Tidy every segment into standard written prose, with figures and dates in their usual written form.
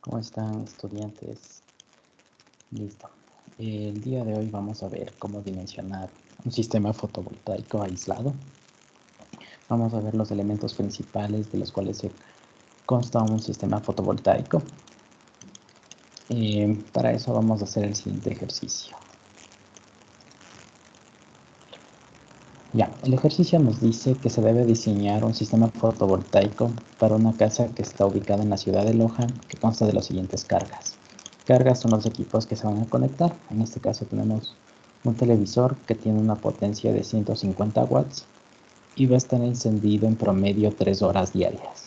¿Cómo están, estudiantes? Listo. El día de hoy vamos a ver cómo dimensionar un sistema fotovoltaico aislado. Vamos a ver los elementos principales de los cuales se consta un sistema fotovoltaico. Para eso vamos a hacer el siguiente ejercicio. Ya, el ejercicio nos dice que se debe diseñar un sistema fotovoltaico para una casa que está ubicada en la ciudad de Loja, que consta de las siguientes cargas. Cargas son los equipos que se van a conectar. En este caso tenemos un televisor que tiene una potencia de 150 watts y va a estar encendido en promedio 3 horas diarias.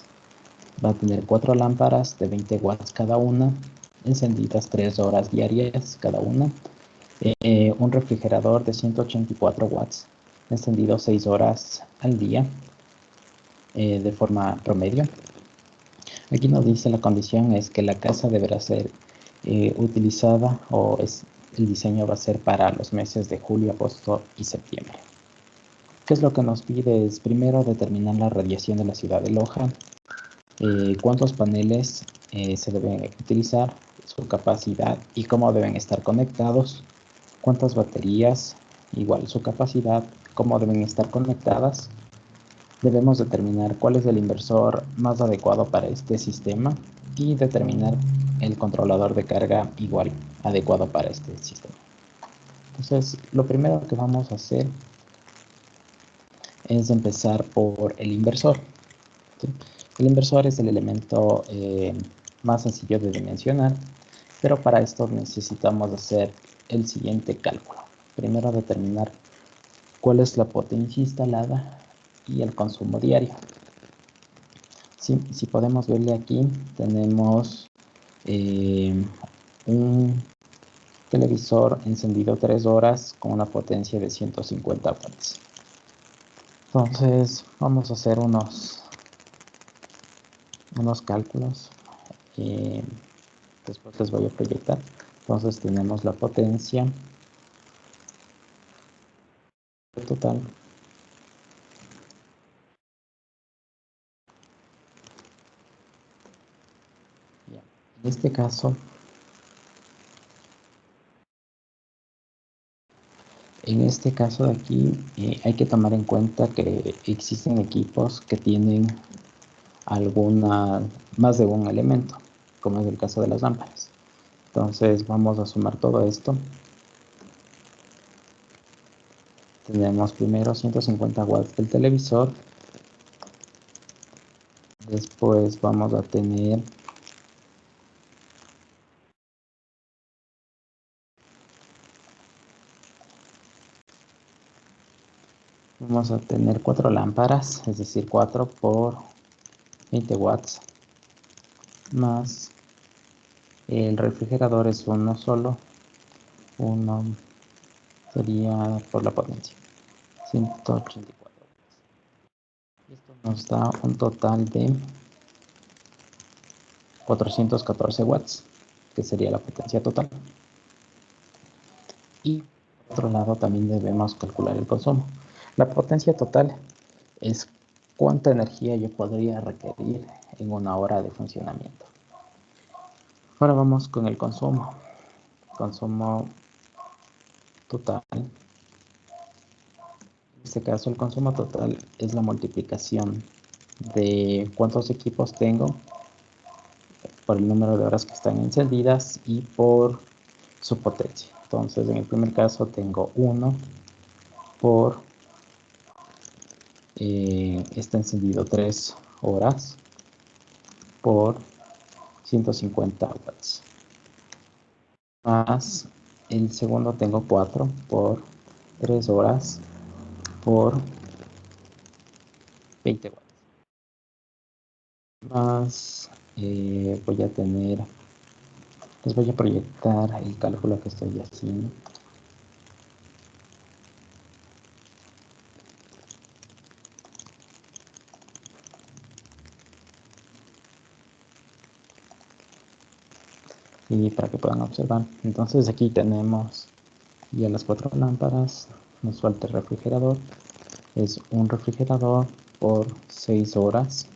Va a tener 4 lámparas de 20 watts cada una, encendidas 3 horas diarias cada una. Un refrigerador de 184 watts, encendido 6 horas al día de forma promedio. Aquí nos dice la condición es que la casa deberá ser utilizada el diseño va a ser para los meses de julio, agosto y septiembre. ¿Qué es lo que nos pide? Es primero determinar la radiación de la ciudad de Loja, cuántos paneles se deben utilizar, su capacidad y cómo deben estar conectados, cuántas baterías, igual su capacidad, cómo deben estar conectadas. Debemos determinar cuál es el inversor más adecuado para este sistema y determinar el controlador de carga igual adecuado para este sistema. Entonces, lo primero que vamos a hacer es empezar por el inversor. ¿Sí? El inversor es el elemento más sencillo de dimensionar, pero para esto necesitamos hacer el siguiente cálculo. Primero determinar cuál es la potencia instalada y el consumo diario. Si podemos verle aquí, tenemos un televisor encendido 3 horas con una potencia de 150 watts. Entonces vamos a hacer unos cálculos. Después les voy a proyectar. Entonces tenemos la potencia total. En este caso, de aquí hay que tomar en cuenta que existen equipos que tienen más de un elemento, como es el caso de las lámparas. Entonces vamos a sumar todo esto. Tenemos primero 150 watts del televisor. Después vamos a tener Vamos a tener 4 lámparas, es decir, 4 por 20 watts, más el refrigerador es uno solo, uno sería por la potencia, 184 watts. Esto nos da un total de 414 watts, que sería la potencia total. Y por otro lado también debemos calcular el consumo. La potencia total es cuánta energía yo podría requerir en una hora de funcionamiento. Ahora vamos con el consumo. Consumo total. En este caso el consumo total es la multiplicación de cuántos equipos tengo por el número de horas que están encendidas y por su potencia. Entonces en el primer caso tengo 1 por está encendido 3 horas por 150 watts. Más el segundo tengo 4 por 3 horas por 20 watts. Más voy a tener, les voy a proyectar el cálculo que estoy haciendo. Y para que puedan observar. Entonces aquí tenemos ya las 4 lámparas. Nos falta el refrigerador. Es un refrigerador por 6 horas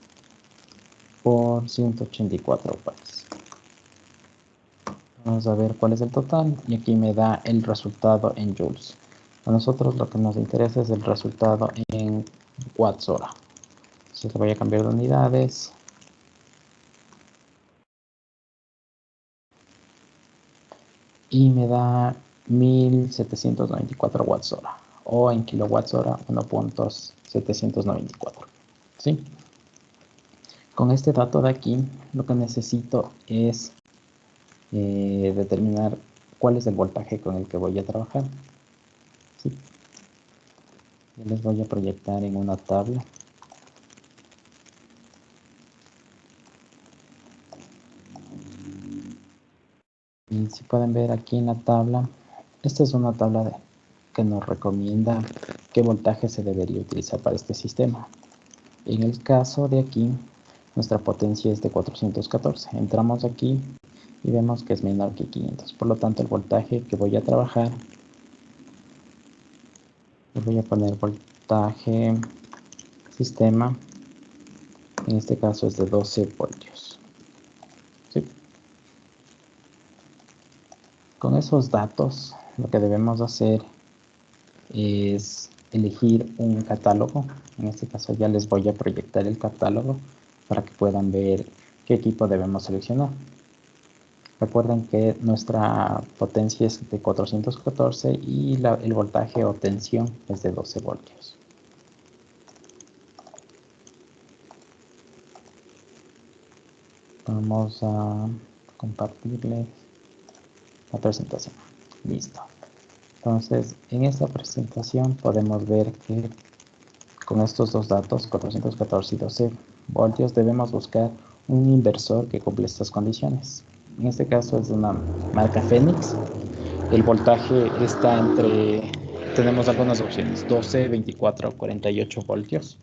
por 184 watts. Vamos a ver cuál es el total y aquí me da el resultado en joules. A nosotros lo que nos interesa es el resultado en watts hora. Entonces le voy a cambiar de unidades. Y me da 1794 watts hora. O en kilowatts hora 1.794. ¿Sí? Con este dato de aquí, lo que necesito es determinar cuál es el voltaje con el que voy a trabajar. ¿Sí? Yo les voy a proyectar en una tabla. Y si pueden ver aquí en la tabla, esta es una tabla que nos recomienda qué voltaje se debería utilizar para este sistema. En el caso de aquí, nuestra potencia es de 414. Entramos aquí y vemos que es menor que 500. Por lo tanto, el voltaje que voy a trabajar, le voy a poner voltaje sistema, en este caso es de 12 voltios. ¿Sí? Con esos datos, lo que debemos hacer es elegir un catálogo. En este caso ya les voy a proyectar el catálogo para que puedan ver qué equipo debemos seleccionar. Recuerden que nuestra potencia es de 414 y el voltaje o tensión es de 12 voltios. Vamos a compartirles la presentación. Listo. Entonces, en esta presentación podemos ver que con estos dos datos, 414 y 12 voltios, debemos buscar un inversor que cumpla estas condiciones. En este caso es de una marca Phoenix. El voltaje está tenemos algunas opciones, 12, 24, 48 voltios.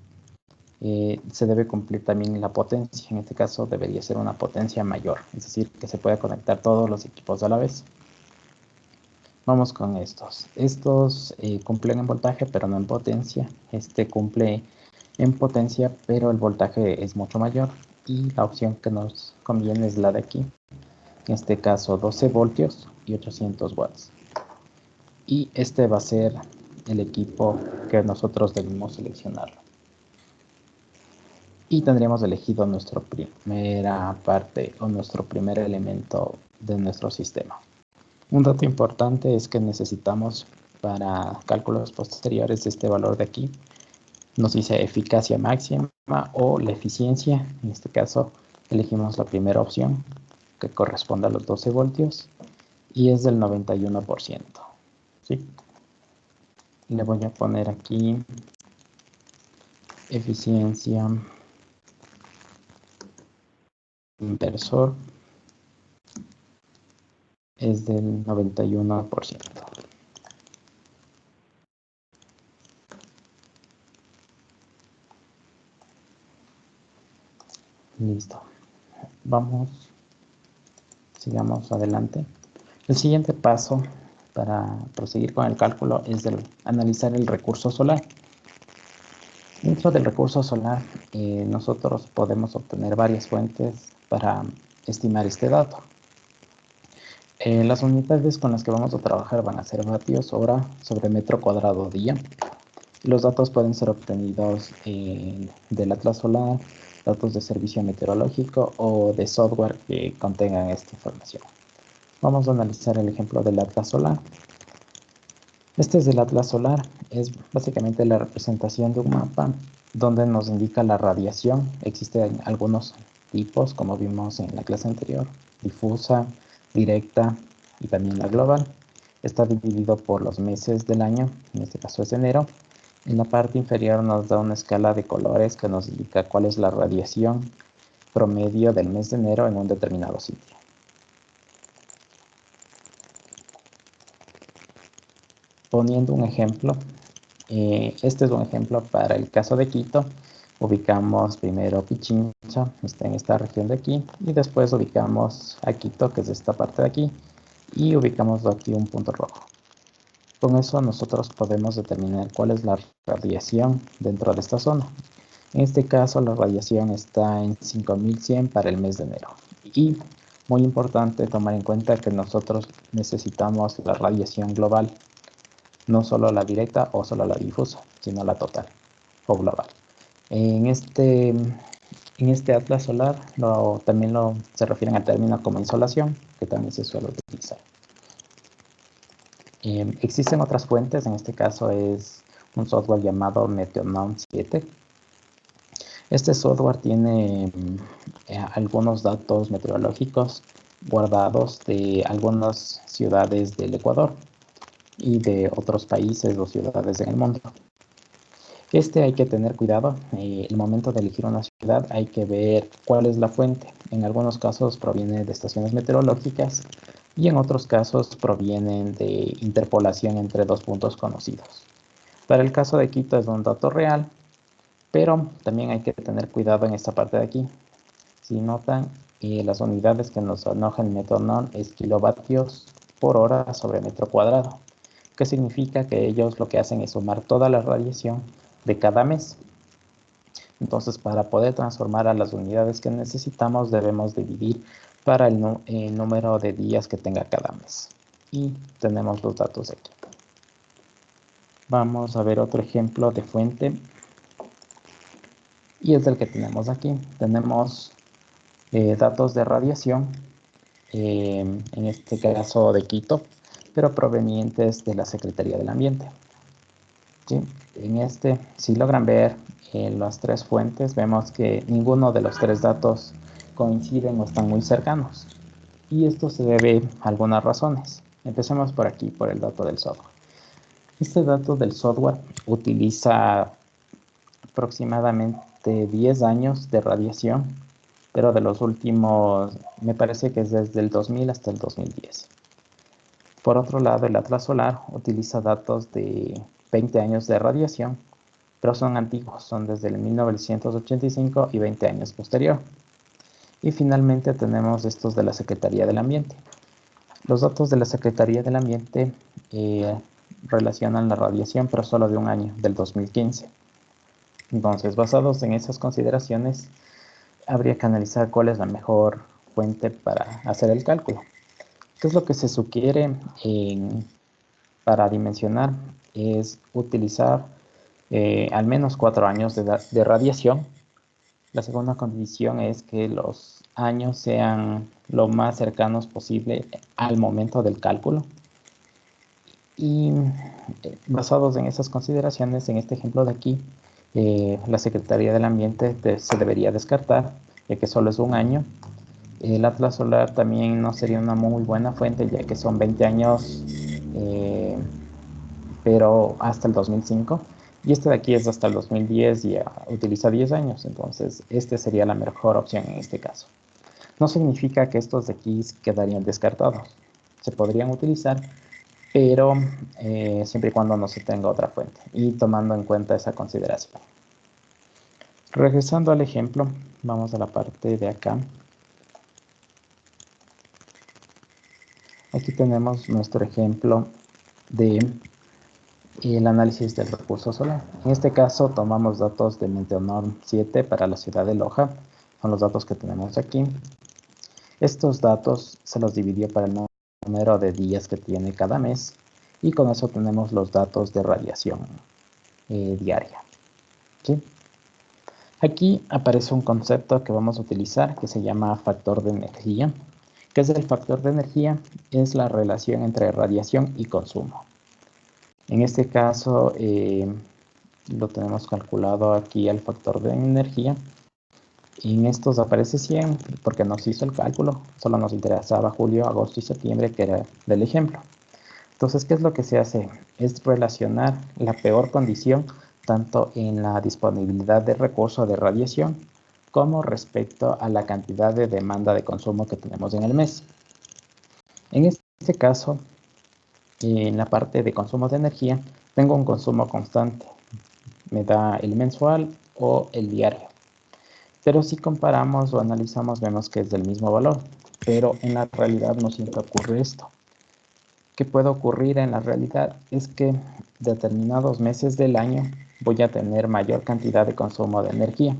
Se debe cumplir también la potencia. En este caso debería ser una potencia mayor, es decir, que se pueda conectar todos los equipos a la vez. Vamos con estos. Estos cumplen en voltaje, pero no en potencia. Este cumple en potencia, pero el voltaje es mucho mayor. Y la opción que nos conviene es la de aquí. En este caso, 12 voltios y 800 watts. Y este va a ser el equipo que nosotros debemos seleccionar. Y tendríamos elegido nuestra primera parte o nuestro primer elemento de nuestro sistema. Un dato importante es que necesitamos para cálculos posteriores de este valor de aquí, nos dice eficacia máxima o la eficiencia. En este caso elegimos la primera opción que corresponde a los 12 voltios y es del 91%. ¿Sí? Le voy a poner aquí eficiencia inversor es del 91%. Listo. Sigamos adelante. El siguiente paso para proseguir con el cálculo es analizar el recurso solar. Dentro del recurso solar, nosotros podemos obtener varias fuentes para estimar este dato. Las unidades con las que vamos a trabajar van a ser vatios hora sobre metro cuadrado día. Los datos pueden ser obtenidos del Atlas Solar, datos de servicio meteorológico o de software que contengan esta información. Vamos a analizar el ejemplo del Atlas Solar. Este es el Atlas Solar, es básicamente la representación de un mapa donde nos indica la radiación. Existen algunos tipos, como vimos en la clase anterior, difusa, directa y también la global. Está dividido por los meses del año, en este caso es enero. En la parte inferior nos da una escala de colores que nos indica cuál es la radiación promedio del mes de enero en un determinado sitio. Poniendo un ejemplo, este es un ejemplo para el caso de Quito. Ubicamos primero Pichincha, está en esta región de aquí, y después ubicamos a Quito, que es esta parte de aquí, y ubicamos aquí un punto rojo. Con eso nosotros podemos determinar cuál es la radiación dentro de esta zona. En este caso la radiación está en 5100 para el mes de enero. Y Muy importante tomar en cuenta que nosotros necesitamos la radiación global, no solo la directa o solo la difusa, sino la total o global. En este atlas solar también se refieren al término como insolación, que también se suele utilizar. Existen otras fuentes, en este caso es un software llamado Meteornom 7. Este software tiene algunos datos meteorológicos guardados de algunas ciudades del Ecuador y de otros países o ciudades en el mundo. Hay que tener cuidado, el momento de elegir una ciudad hay que ver cuál es la fuente. En algunos casos proviene de estaciones meteorológicas y en otros casos provienen de interpolación entre dos puntos conocidos. Para el caso de Quito es un dato real, pero también hay que tener cuidado en esta parte de aquí. Si notan, las unidades que nos arroja el Meteornom es kilovatios por hora sobre metro cuadrado, que significa que ellos lo que hacen es sumar toda la radiación de cada mes. Entonces, para poder transformar a las unidades que necesitamos, debemos dividir para el número de días que tenga cada mes. Y tenemos los datos aquí. Vamos a ver otro ejemplo de fuente. Y es el que tenemos aquí. Tenemos datos de radiación, en este caso de Quito, pero provenientes de la Secretaría del Ambiente. ¿Sí? Si logran ver las tres fuentes, vemos que ninguno de los tres datos coinciden o están muy cercanos. Y esto se debe a algunas razones. Empecemos por aquí, por el dato del software. Este dato del software utiliza aproximadamente 10 años de radiación, pero de los últimos, me parece que es desde el 2000 hasta el 2010. Por otro lado, el Atlas Solar utiliza datos de 20 años de radiación, pero son antiguos, son desde el 1985 y 20 años posterior. Y finalmente tenemos estos de la Secretaría del Ambiente. Los datos de la Secretaría del Ambiente relacionan la radiación, pero solo de un año, del 2015. Entonces, basados en esas consideraciones, habría que analizar cuál es la mejor fuente para hacer el cálculo. ¿Qué es lo que se sugiere para dimensionar? Es utilizar al menos 4 años de radiación. La segunda condición es que los años sean lo más cercanos posible al momento del cálculo. Y basados en esas consideraciones, en este ejemplo de aquí, la Secretaría del Ambiente se debería descartar, ya que solo es un año. El Atlas Solar también no sería una muy buena fuente, ya que son 20 años, pero hasta el 2005. Y este de aquí es hasta el 2010 y utiliza 10 años, entonces este sería la mejor opción en este caso. No significa que estos de aquí quedarían descartados. Se podrían utilizar, pero siempre y cuando no se tenga otra fuente y tomando en cuenta esa consideración. Regresando al ejemplo, vamos a la parte de acá. Aquí tenemos nuestro ejemplo de el análisis del recurso solar. En este caso tomamos datos de Meteornom 7 para la ciudad de Loja, son los datos que tenemos aquí. Estos datos se los dividió para el número de días que tiene cada mes y con eso tenemos los datos de radiación diaria. ¿Sí? Aquí aparece un concepto que vamos a utilizar que se llama factor de energía. ¿Qué es el factor de energía? Es la relación entre radiación y consumo. En este caso lo tenemos calculado aquí al factor de energía. Y en estos aparece 100 porque nos hizo el cálculo. Solo nos interesaba julio, agosto y septiembre, que era del ejemplo. Entonces, ¿qué es lo que se hace? Es relacionar la peor condición tanto en la disponibilidad de recurso de radiación como respecto a la cantidad de demanda de consumo que tenemos en el mes. En este caso, en la parte de consumo de energía, tengo un consumo constante. Me da el mensual o el diario. Pero si comparamos o analizamos, vemos que es del mismo valor. Pero en la realidad no siempre ocurre esto. ¿Qué puede ocurrir en la realidad? Es que determinados meses del año voy a tener mayor cantidad de consumo de energía.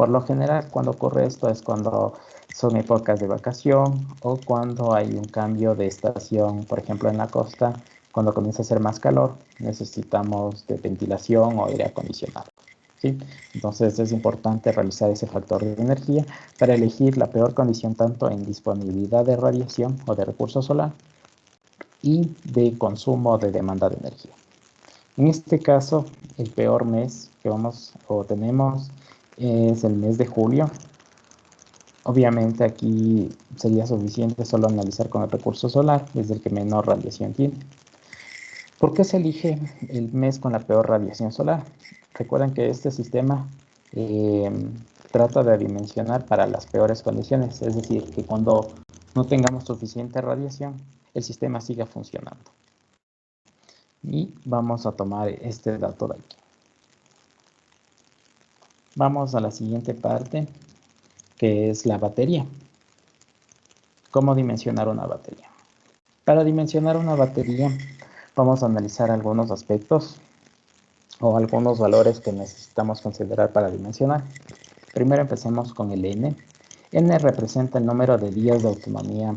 Por lo general, cuando ocurre esto es cuando son épocas de vacación o cuando hay un cambio de estación, por ejemplo en la costa, cuando comienza a hacer más calor, necesitamos de ventilación o aire acondicionado. ¿Sí? Entonces es importante realizar ese factor de energía para elegir la peor condición tanto en disponibilidad de radiación o de recurso solar y de consumo de demanda de energía. En este caso, el peor mes que tenemos es el mes de julio. Obviamente aquí sería suficiente solo analizar con el recurso solar, es el que menor radiación tiene. ¿Por qué se elige el mes con la peor radiación solar? Recuerden que este sistema trata de dimensionar para las peores condiciones, es decir, que cuando no tengamos suficiente radiación, el sistema siga funcionando. Y vamos a tomar este dato de aquí. Vamos a la siguiente parte, que es la batería. ¿Cómo dimensionar una batería? Para dimensionar una batería, vamos a analizar algunos aspectos o algunos valores que necesitamos considerar para dimensionar. Primero empecemos con el N. N representa el número de días de autonomía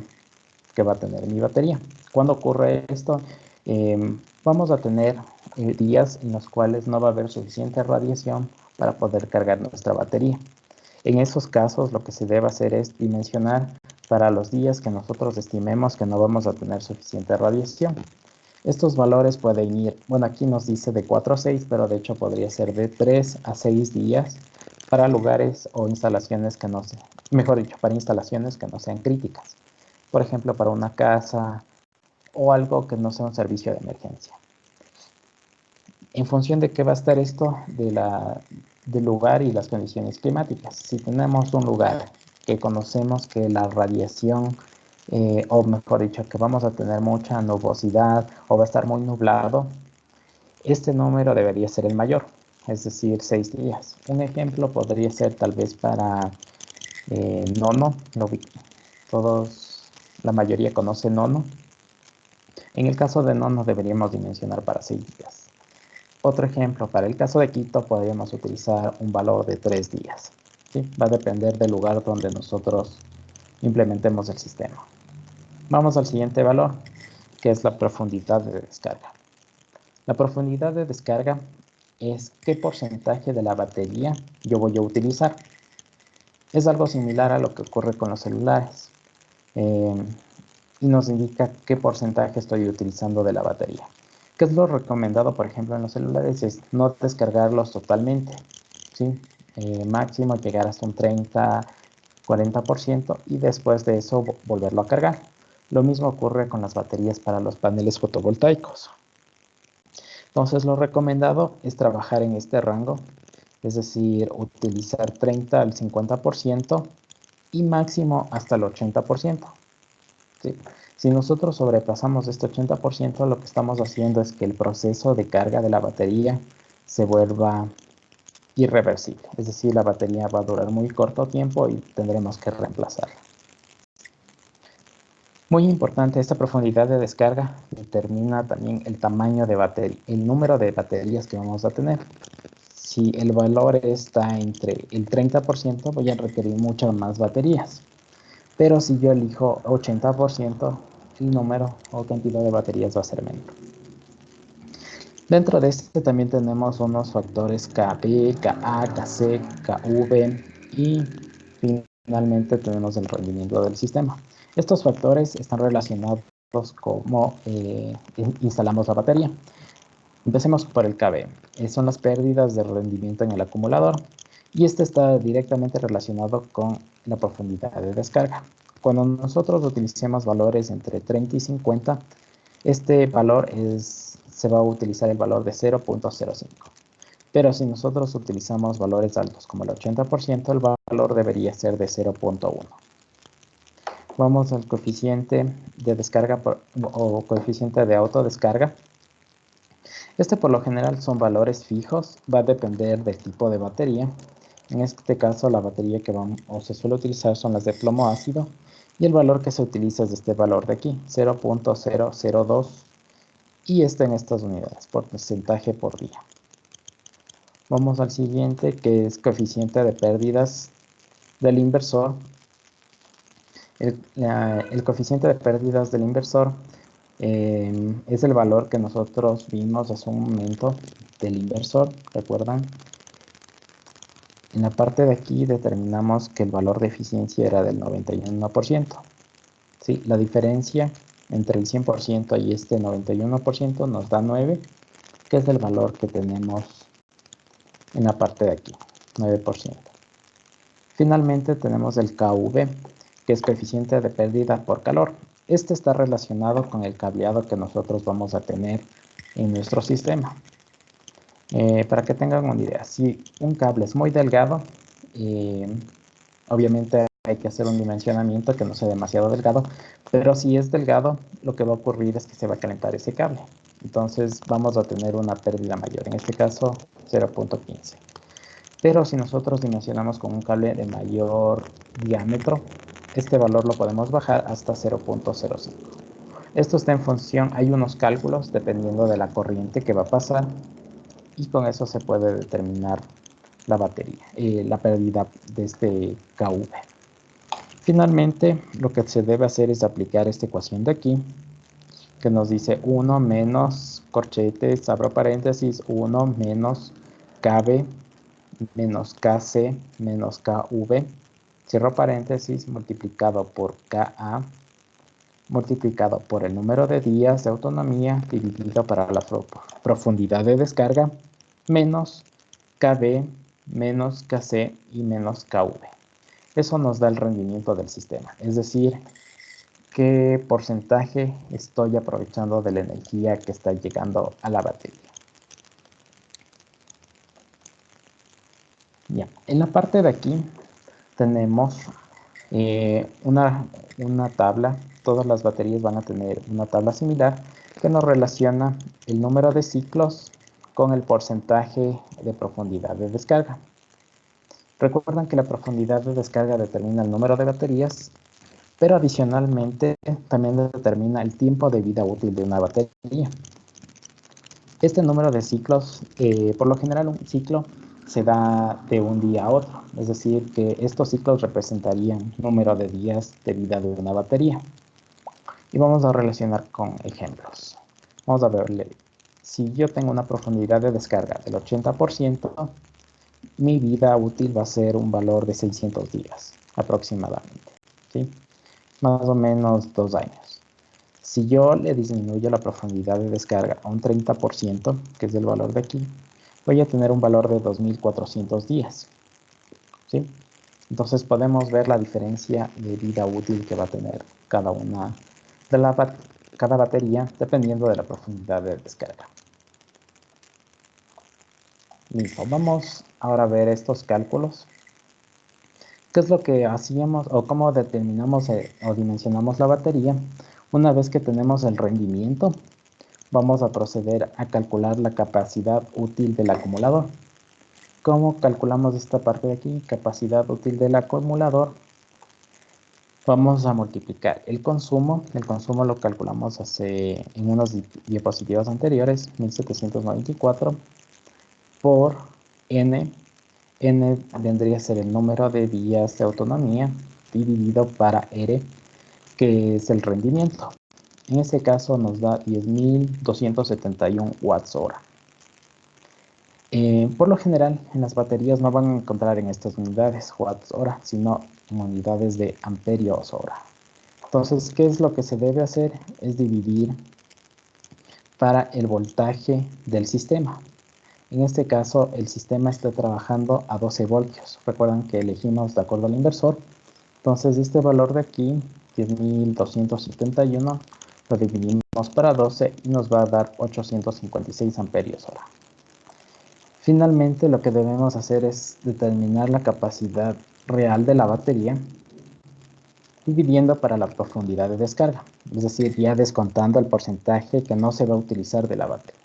que va a tener mi batería. ¿Cuándo ocurre esto? Vamos a tener días en los cuales no va a haber suficiente radiación para poder cargar nuestra batería. En esos casos, lo que se debe hacer es dimensionar para los días que nosotros estimemos que no vamos a tener suficiente radiación. Estos valores pueden ir, bueno, aquí nos dice de 4 a 6, pero de hecho podría ser de 3 a 6 días para lugares o instalaciones que no sean, mejor dicho, para instalaciones que no sean críticas. Por ejemplo, para una casa o algo que no sea un servicio de emergencia. En función de qué va a estar esto del lugar y las condiciones climáticas. Si tenemos un lugar que conocemos que la radiación, o mejor dicho, que vamos a tener mucha nubosidad o va a estar muy nublado, este número debería ser el mayor, es decir, 6 días. Un ejemplo podría ser tal vez para Nono, la mayoría conoce Nono. En el caso de Nono deberíamos dimensionar para 6 días. Otro ejemplo, para el caso de Quito podríamos utilizar un valor de 3 días. ¿Sí? Va a depender del lugar donde nosotros implementemos el sistema. Vamos al siguiente valor, que es la profundidad de descarga. La profundidad de descarga es qué porcentaje de la batería yo voy a utilizar. Es algo similar a lo que ocurre con los celulares. Y nos indica qué porcentaje estoy utilizando de la batería. ¿Qué es lo recomendado, por ejemplo, en los celulares? Es no descargarlos totalmente, ¿sí? Máximo llegar hasta un 30, 40% y después de eso volverlo a cargar. Lo mismo ocurre con las baterías para los paneles fotovoltaicos. Entonces, lo recomendado es trabajar en este rango, es decir, utilizar 30 al 50% y máximo hasta el 80%. ¿Sí? Si nosotros sobrepasamos este 80%, lo que estamos haciendo es que el proceso de carga de la batería se vuelva irreversible. Es decir, la batería va a durar muy corto tiempo y tendremos que reemplazarla. Muy importante, esta profundidad de descarga determina también el tamaño de batería, el número de baterías que vamos a tener. Si el valor está entre el 30%, voy a requerir muchas más baterías. Pero si yo elijo 80%, el número o cantidad de baterías va a ser menor. Dentro de este también tenemos unos factores KB, KA, KC, KV y finalmente tenemos el rendimiento del sistema. Estos factores están relacionados con cómo instalamos la batería. Empecemos por el KB. Son las pérdidas de rendimiento en el acumulador y este está directamente relacionado con la profundidad de descarga. Cuando nosotros utilicemos valores entre 30 y 50, este valor se va a utilizar el valor de 0.05. Pero si nosotros utilizamos valores altos como el 80%, el valor debería ser de 0.1. Vamos al coeficiente de descarga o coeficiente de autodescarga. Este por lo general son valores fijos, va a depender del tipo de batería. En este caso la batería que se suele utilizar son las de plomo ácido y el valor que se utiliza es este valor de aquí, 0.002 y está en estas unidades, por porcentaje por día. Vamos al siguiente, que es coeficiente de pérdidas del inversor. El coeficiente de pérdidas del inversor es el valor que nosotros vimos hace un momento del inversor, ¿recuerdan? En la parte de aquí determinamos que el valor de eficiencia era del 91%. ¿Sí? La diferencia entre el 100% y este 91% nos da 9, que es el valor que tenemos en la parte de aquí, 9%. Finalmente tenemos el KV, que es coeficiente de pérdida por calor. Este está relacionado con el cableado que nosotros vamos a tener en nuestro sistema. Para que tengan una idea, si un cable es muy delgado, obviamente hay que hacer un dimensionamiento que no sea demasiado delgado, pero si es delgado, lo que va a ocurrir es que se va a calentar ese cable. Entonces vamos a tener una pérdida mayor, en este caso 0.15. Pero si nosotros dimensionamos con un cable de mayor diámetro, este valor lo podemos bajar hasta 0.05. Esto está en función, hay unos cálculos dependiendo de la corriente que va a pasar y con eso se puede determinar la batería, la pérdida de este KV. Finalmente, lo que se debe hacer es aplicar esta ecuación de aquí, que nos dice 1 menos corchetes, abro paréntesis, 1 menos KB menos KC menos KV, cierro paréntesis, multiplicado por KA, multiplicado por el número de días de autonomía dividido para la profundidad de descarga, menos KB menos KC y menos KV. Eso nos da el rendimiento del sistema, es decir, qué porcentaje estoy aprovechando de la energía que está llegando a la batería. Ya, en la parte de aquí tenemos una tabla. Todas las baterías van a tener una tabla similar que nos relaciona el número de ciclos con el porcentaje de profundidad de descarga. Recuerdan que la profundidad de descarga determina el número de baterías, pero adicionalmente también determina el tiempo de vida útil de una batería. Este número de ciclos, por lo general un ciclo se da de un día a otro, es decir, que estos ciclos representarían número de días de vida de una batería. Y vamos a relacionar con ejemplos. Vamos a verle, si yo tengo una profundidad de descarga del 80%, mi vida útil va a ser un valor de 600 días aproximadamente, ¿sí? Más o menos 2 años. Si yo le disminuyo la profundidad de descarga a un 30%, que es el valor de aquí, voy a tener un valor de 2400 días, ¿sí? Entonces podemos ver la diferencia de vida útil que va a tener cada cada batería dependiendo de la profundidad de descarga. Listo, vamos ahora a ver estos cálculos. ¿Qué es lo que hacíamos o cómo determinamos o dimensionamos la batería? Una vez que tenemos el rendimiento, vamos a proceder a calcular la capacidad útil del acumulador. ¿Cómo calculamos esta parte de aquí? Capacidad útil del acumulador. Vamos a multiplicar el consumo lo calculamos en unas diapositivas anteriores, 1794, por N. N vendría a ser el número de días de autonomía dividido para R, que es el rendimiento. En este caso nos da 10.271 watts hora. Por lo general, en las baterías no van a encontrar en estas unidades watts hora, sino en unidades de amperios hora. Entonces, ¿qué es lo que se debe hacer? Es dividir para el voltaje del sistema. En este caso, el sistema está trabajando a 12 voltios. Recuerdan que elegimos de acuerdo al inversor. Entonces, este valor de aquí, 10.271, lo dividimos para 12 y nos va a dar 856 amperios hora. Finalmente, lo que debemos hacer es determinar la capacidad real de la batería dividiendo para la profundidad de descarga, es decir, ya descontando el porcentaje que no se va a utilizar de la batería.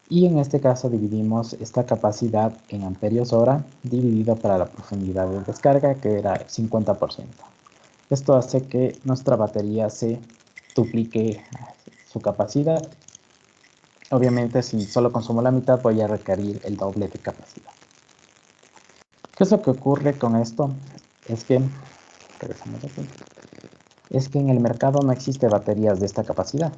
Y en este caso dividimos esta capacidad en amperios hora dividido para la profundidad de descarga, que era el 50%. Esto hace que nuestra batería se duplique su capacidad. Obviamente, si solo consumo la mitad, voy a requerir el doble de capacidad. ¿Qué es lo que ocurre con esto? Es que, regresamos aquí, es que en el mercado no existe baterías de esta capacidad.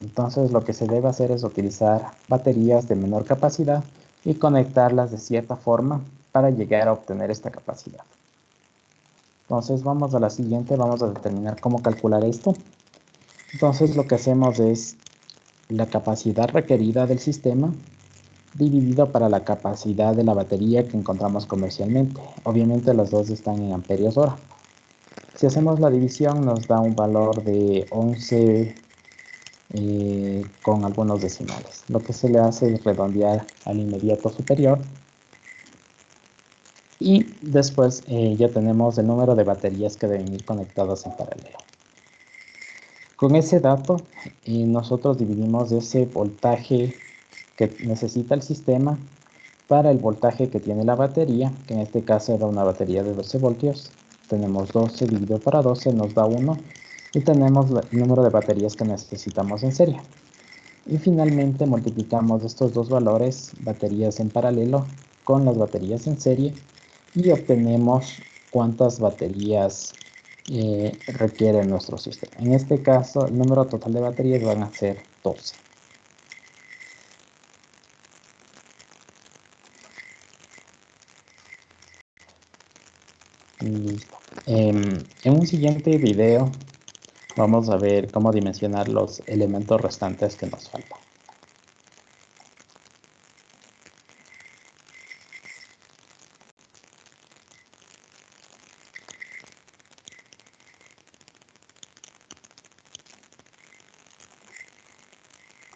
Entonces, lo que se debe hacer es utilizar baterías de menor capacidad y conectarlas de cierta forma para llegar a obtener esta capacidad. Entonces, vamos a la siguiente, vamos a determinar cómo calcular esto. Entonces, lo que hacemos es la capacidad requerida del sistema dividido para la capacidad de la batería que encontramos comercialmente. Obviamente los dos están en amperios hora. Si hacemos la división nos da un valor de 11 con algunos decimales. Lo que se le hace es redondear al inmediato superior y después ya tenemos el número de baterías que deben ir conectadas en paralelo. Con ese dato nosotros dividimos ese voltaje que necesita el sistema para el voltaje que tiene la batería, que en este caso era una batería de 12 voltios. Tenemos 12 dividido para 12 nos da 1 y tenemos el número de baterías que necesitamos en serie. Y finalmente multiplicamos estos dos valores, baterías en paralelo, con las baterías en serie y obtenemos cuántas baterías requiere nuestro sistema. En este caso, el número total de baterías van a ser 12. Listo. En un siguiente video vamos a ver cómo dimensionar los elementos restantes que nos faltan.